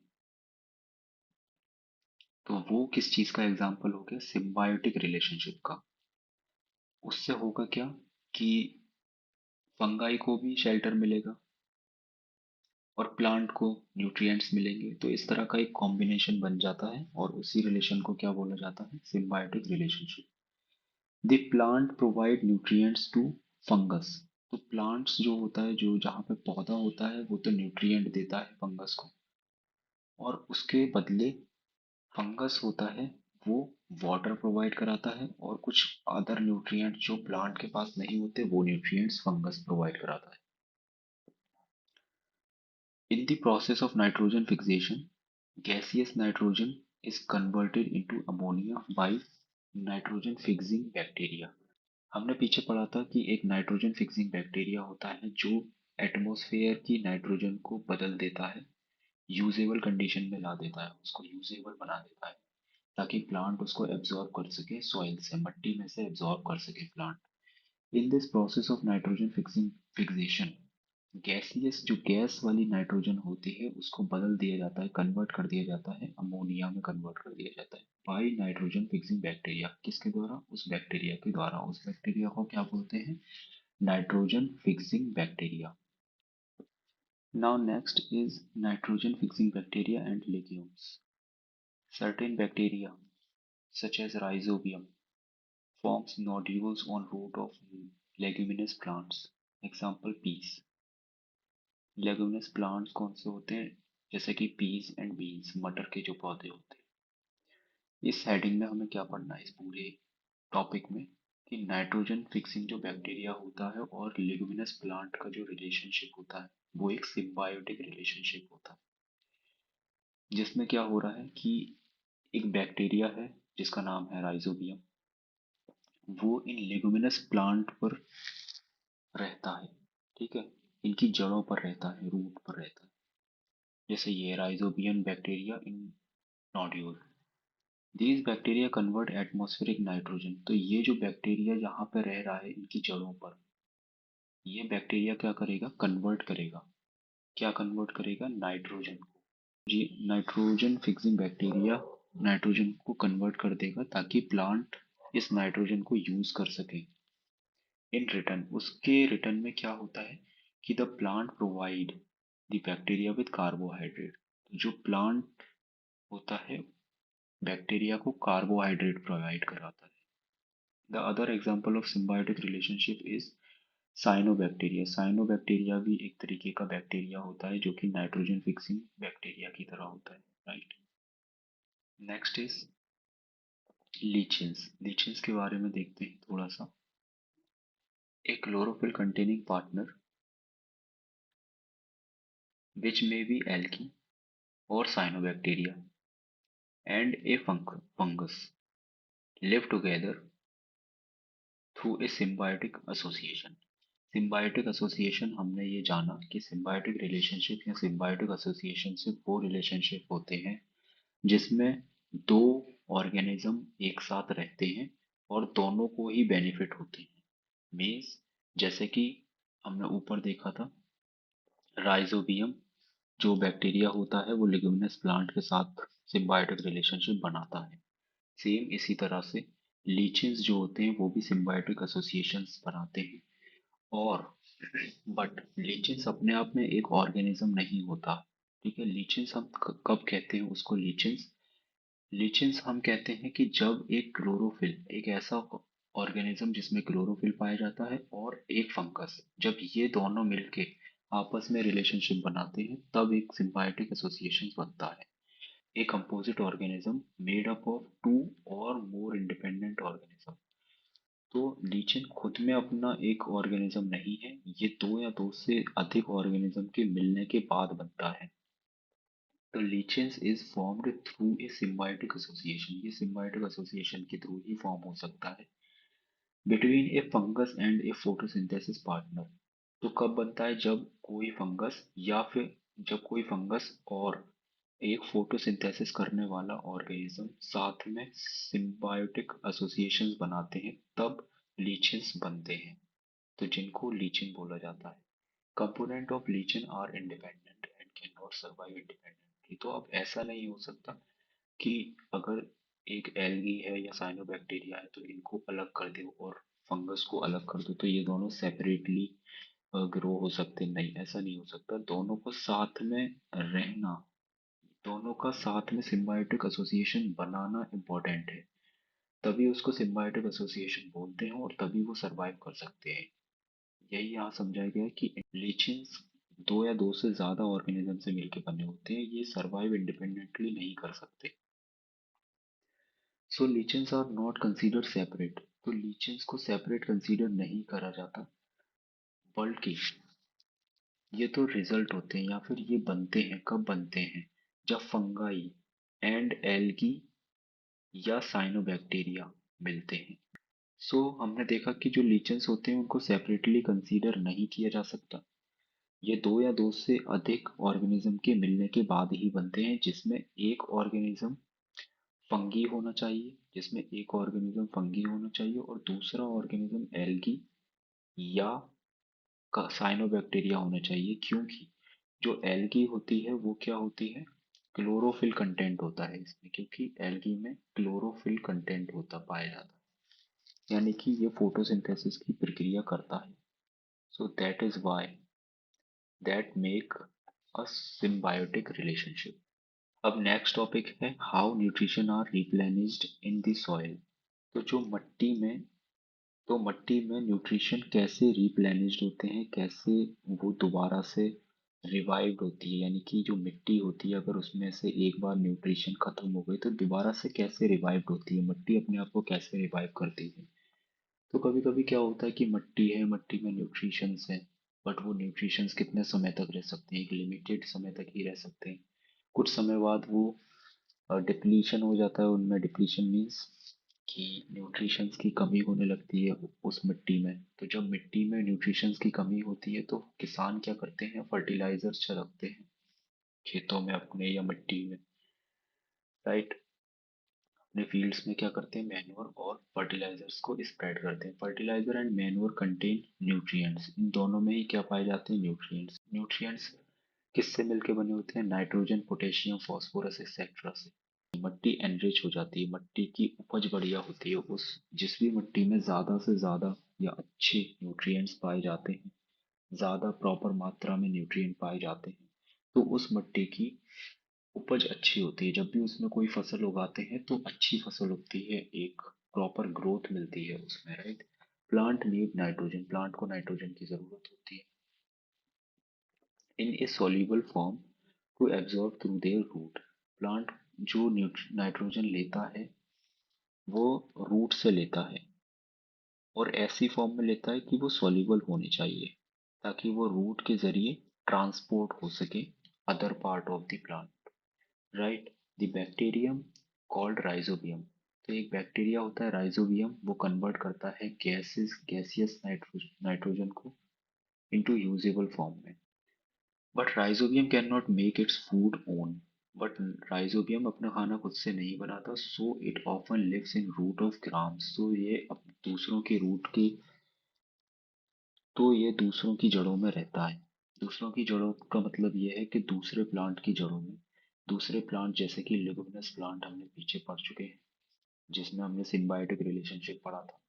तो वो किस चीज का एग्जाम्पल हो गया, सिम्बायोटिक रिलेशनशिप का। उससे होगा क्या कि फंगाई को भी शेल्टर मिलेगा और प्लांट को न्यूट्रिएंट्स मिलेंगे, तो इस तरह का एक कॉम्बिनेशन बन जाता है, और उसी रिलेशन को क्या बोला जाता है, symbiotic relationship. The plant provide nutrients to fungus. तो प्लांट्स जो होता है, जो जहाँ पे पौधा होता है वो तो न्यूट्रिएंट देता है फंगस को, और उसके बदले फंगस होता है वो वाटर प्रोवाइड कराता है, और कुछ अदर न्यूट्रिएंट जो प्लांट के पास नहीं होते वो न्यूट्रिएंट्स फंगस प्रोवाइड कराता है। In the process of nitrogen fixation, gaseous nitrogen is converted into ammonia by nitrogen fixing bacteria. हमने पीछे पढ़ा था कि एक नाइट्रोजन फिक्सिंग बैक्टीरिया होता है जो एटमॉस्फेयर की नाइट्रोजन को बदल देता है, यूजेबल कंडीशन में ला देता है, उसको यूजेबल बना देता है, ताकि प्लांट उसको एब्जॉर्ब कर सके, सॉइल से, मिट्टी में से एब्जॉर्ब कर सके plant. In this process of nitrogen fixing fixation, gaseous जो गैस वाली नाइट्रोजन होती है उसको बदल दिया जाता है, कन्वर्ट कर दिया जाता है, अमोनिया में कन्वर्ट कर दिया जाता है बाई नाइट्रोजन फिक्सिंग बैक्टीरिया। किसके द्वारा, उस बैक्टीरिया के द्वारा। उस बैक्टीरिया को क्या बोलते हैं, nitrogen fixing bacteria. Now next is nitrogen fixing bacteria and legumes. Certain bacteria such as rhizobium forms nodules on root of leguminous plants. Example peas. Leguminous plants कौन से होते हैं, जैसे कि पीज एंड बीन्स, मटर के जो पौधे होते हैं। इस हेडिंग में हमें क्या पढ़ना है इस पूरे टॉपिक में, कि नाइट्रोजन फिक्सिंग जो बैक्टीरिया होता है और लेगुमिनस प्लांट का जो रिलेशनशिप होता है वो एक सिम्बायोटिक रिलेशनशिप होता है, जिसमें क्या हो रहा है कि एक बैक्टीरिया है जिसका नाम है राइजोबियम, वो इन लेगुमिनस प्लांट पर रहता है। ठीक है, इनकी जड़ों पर रहता है, रूट पर रहता है, जैसे ये rhizobium bacteria in nodule. These bacteria convert atmospheric nitrogen, तो ये जो बैक्टीरिया यहाँ पे रह रहा है इनकी जड़ों पर, ये बैक्टीरिया क्या करेगा, कन्वर्ट करेगा। क्या कन्वर्ट करेगा, नाइट्रोजन को। जी, नाइट्रोजन फिक्सिंग बैक्टीरिया नाइट्रोजन को कन्वर्ट कर देगा ताकि प्लांट इस नाइट्रोजन को यूज कर सके। इन रिटर्न, उसके रिटर्न में क्या होता है कि the plant provide the bacteria with carbohydrate. जो प्लांट होता है बैक्टीरिया को कार्बोहाइड्रेट प्रोवाइड कराता है। The other example of symbiotic relationship is cyanobacteria भी एक तरीके का बैक्टीरिया होता है जो कि नाइट्रोजन फिक्सिंग बैक्टीरिया की तरह होता है, राइट। नेक्स्ट इज लीचेंस के बारे में देखते हैं थोड़ा सा। A chlorophyll containing partner which may be algae or cyanobacteria and a fungus live together through a symbiotic association। Symbiotic association हमने ये जाना कि सिम्बायोटिक रिलेशनशिप या सिम्बायोटिक एसोसिएशन से वो रिलेशनशिप होते हैं जिसमें दो ऑर्गेनिज्म एक साथ रहते हैं और दोनों को ही बेनिफिट होते हैं। मीन्स जैसे कि हमने ऊपर देखा था, राइजोबियम जो बैक्टीरिया होता है वो लिग्यूमिनस प्लांट के साथ सिम्बायोटिक रिलेशनशिप बनाता है। सेम इसी तरह से लीचेंस जो होते हैं वो भी सिम्बायोटिक एसोसिएशंस बनाते हैं। और बट लीचेंस अपने आप में एक ऑर्गेनिज्म नहीं होता। ठीक है, लीचेंस हम कब कहते हैं उसको लीचेंस? लीचेंस हम कहते हैं कि जब एक क्लोरोफिल, एक ऐसा ऑर्गेनिज्म जिसमें क्लोरोफिल पाया जाता है और एक फंगस, जब ये दोनों मिलके आपस में रिलेशनशिप बनाते हैं तब एक सिम्बायोटिक एसोसिएशन बनता है। A composite organism made up of two or more independent organism. तो लीचेन खुद में अपना एक ऑर्गेनिज्म नहीं है, ये दो या दो से अधिक ऑर्गेनिज्म के मिलने के बाद बनता है। तो lichens is formed through a symbiotic association, ये सिम्बायोटिक एसोसिएशन के थ्रू ही फॉर्म हो सकता है between a fungus and a photosynthesis partner. तो कब बनता है? जब कोई फंगस या फिर जब कोई फंगस और एक फोटोसिंथेसिस करने वाला ऑर्गेनिज्म साथ में सिम्बायोटिक एसोसिएशंस बनाते हैं तब लीचेंस बनते हैं, तो जिनको लीचेन बोला जाता है। Component of lichen are independent and can not survive independently. तो अब ऐसा नहीं हो सकता कि अगर एक एल्गी है या साइनोबैक्टीरिया है तो इनको अलग कर दो और फंगस को अलग कर दो तो ये दोनों सेपरेटली ग्रो हो सकते, नहीं, ऐसा नहीं हो सकता। दोनों को साथ में रहना, दोनों का साथ में सिम्बायोटिक एसोसिएशन बनाना इम्पोर्टेंट है, तभी उसको सिम्बायोटिक एसोसिएशन बोलते हैं और तभी वो सरवाइव कर सकते हैं। यही यहाँ समझाया गया है कि लीचेंस दो या दो से ज्यादा ऑर्गेनिज्म से मिलकर बने होते हैं, ये सरवाइव इंडिपेंडेंटली नहीं कर सकते। सो लीचेंस आर नॉट कंसीडर्ड सेपरेट। तो लीचेंस को सेपरेट कंसीडर नहीं करा जाता, बल्कि ये तो रिजल्ट होते हैं या फिर ये बनते हैं, कब बनते हैं? जब फंगाई एंड एल्गी या साइनोबैक्टीरिया मिलते हैं। सो हमने देखा कि जो लीचेंस होते हैं उनको सेपरेटली कंसीडर नहीं किया जा सकता, ये दो या दो से अधिक ऑर्गेनिज्म के मिलने के बाद ही बनते हैं, जिसमें एक ऑर्गेनिज्म फंगी होना चाहिए, और दूसरा ऑर्गेनिज्म एल्गी या साइनोबैक्टीरिया होना चाहिए। क्योंकि जो एल्गी होती है वो क्या होती है? क्लोरोफिल कंटेंट होता है इसमें, क्योंकि एल्गी में क्लोरोफिल कंटेंट होता पाया जाता है, यानी कि ये फोटोसिंथेसिस की प्रक्रिया करता है। So that is why that make a symbiotic relationship। अब नेक्स्ट टॉपिक है how nutrition are replenished in the soil. तो जो मट्टी में न्यूट्रिशन कैसे रिप्लेनिश्ड होते हैं, कैसे वो दोबारा से रिवाइव्ड होती है, यानी कि जो मिट्टी होती है अगर उसमें से एक बार न्यूट्रिशन खत्म हो गई तो दोबारा से कैसे रिवाइव्ड होती है, मिट्टी अपने आप को कैसे रिवाइव करती है। तो कभी कभी क्या होता है कि मट्टी है, मट्टी में न्यूट्रिशंस है, बट वो न्यूट्रिशंस कितने समय तक रह सकते हैं? एक लिमिटेड समय तक ही रह सकते हैं। कुछ समय बाद वो डिप्लीशन हो जाता है उनमें। डिप्लीशन मीन्स कि न्यूट्रिशंस की कमी होने लगती है उस मिट्टी में। तो जब मिट्टी में न्यूट्रिशंस की कमी होती है तो किसान क्या करते हैं? फर्टिलाइजर्स छिड़कते हैं खेतों में अपने या मिट्टी में, राइट। अपने फील्ड्स में क्या करते हैं? मैन्योर और फर्टिलाइजर्स को स्प्रेड करते हैं। Fertiliser and manure contain nutrients, इन दोनों में ही क्या पाए जाते हैं? न्यूट्रिएंट्स। न्यूट्रिएंट्स किससे मिलके बने होते हैं? नाइट्रोजन, पोटेशियम, फास्फोरस एक्सेट्रा से। मट्टी एनरिच हो जाती है, मट्टी की उपज बढ़िया होती है। उस जिस भी मिट्टी में ज़्यादा से ज़्यादा या अच्छे न्यूट्रिएंट्स पाए जाते हैं, ज़्यादा प्रॉपर मात्रा में न्यूट्रिएंट पाए जाते हैं, तो उस मिट्टी की उपज अच्छी होती है। जब भी उसमें कोई फसल उगाते हैं तो अच्छी फसल उगती है, एक प्रॉपर ग्रोथ मिलती है उसमें, right. Plant need nitrogen, plant को नाइट्रोजन की जरूरत होती है in a soluble form to absorb through their root. Plant जो नाइट्रोजन लेता है वो रूट से लेता है और ऐसी फॉर्म में लेता है कि वो सॉल्युबल होनी चाहिए ताकि वो रूट के जरिए ट्रांसपोर्ट हो सके other part of the plant, right. The bacterium called rhizobium, तो एक बैक्टीरिया होता है राइजोबियम, वो कन्वर्ट करता है गैसियस नाइट्रोजन को इनटू यूजेबल फॉर्म में। But rhizobium can not make its food own, but rhizobium अपना खाना खुद से नहीं बनाता, so it often lives in root of grams, दूसरों के रूट के तो ये दूसरों की जड़ों में रहता है। दूसरों की जड़ों का मतलब ये है कि दूसरे प्लांट की जड़ों में, दूसरे प्लांट जैसे कि लिग्नस प्लांट हमने पीछे पढ़ चुके हैं जिसमें हमने सिम्बायोटिक रिलेशनशिप पढ़ा था।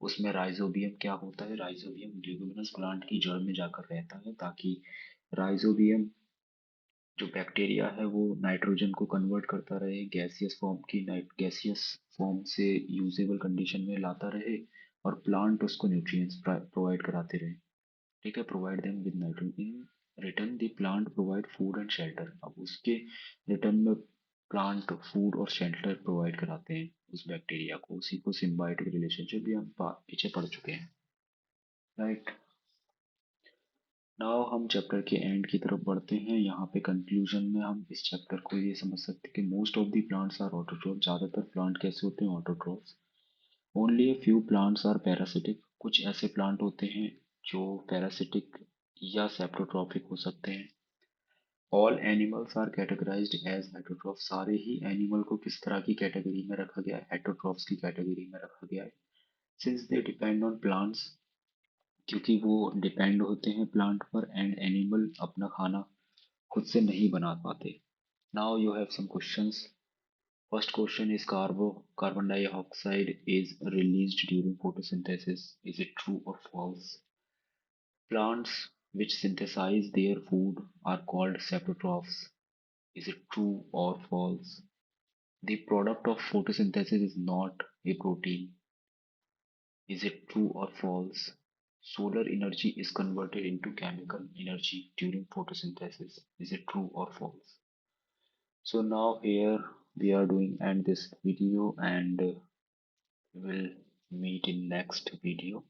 उसमें राइजोबियम क्या होता है, राइजोबियम लिग्नस प्लांट की जड़ में जाकर रहता है ताकि राइजोबियम जो बैक्टीरिया है वो नाइट्रोजन को कन्वर्ट करता रहे, गैसियस फॉर्म से यूजेबल कंडीशन में लाता रहे और प्लांट उसको न्यूट्रिएंट्स प्रोवाइड कराते रहे। ठीक है, provide them with nitrogen in return the plant provide food and shelter. अब उसके रिटर्न में प्लांट फूड और शेल्टर प्रोवाइड कराते हैं उस बैक्टीरिया को, उसी को सिम्बायोटिक रिलेशनशिप भी हम पीछे पढ़ चुके हैं, राइट। नाउ हम चैप्टर के एंड की तरफ बढ़ते हैं। यहाँ पे कंक्लूजन में हम इस चैप्टर को ये समझ सकते हैं कि most of the plants are autotroph, ज़्यादातर प्लांट कैसे होते हैं, autotrophs. Only a few plants are parasitic, कुछ ऐसे प्लांट होते हैं जो पैरासिटिक या सेप्टोट्रॉफिक हो सकते हैं। All animals are categorized as heterotroph, सारे ही एनिमल को किस तरह की कैटेगरी में रखा गया है, हेटरोट्रॉफ्स की कैटेगरी में रखा गया है। Since they depend on plants, क्योंकि वो डिपेंड होते हैं प्लांट पर, एंड एनिमल अपना खाना खुद से नहीं बना पाते। Now you have some questions. First question is carbon dioxide is released during photosynthesis, is it true or false? Plants which synthesize their food are called saprotrophs. Is it true or false? The product of photosynthesis is not a protein. Is it true or false? Solar energy is converted into chemical energy during photosynthesis. Is it true or false? So now here we are doing end this video, and we will meet in next video.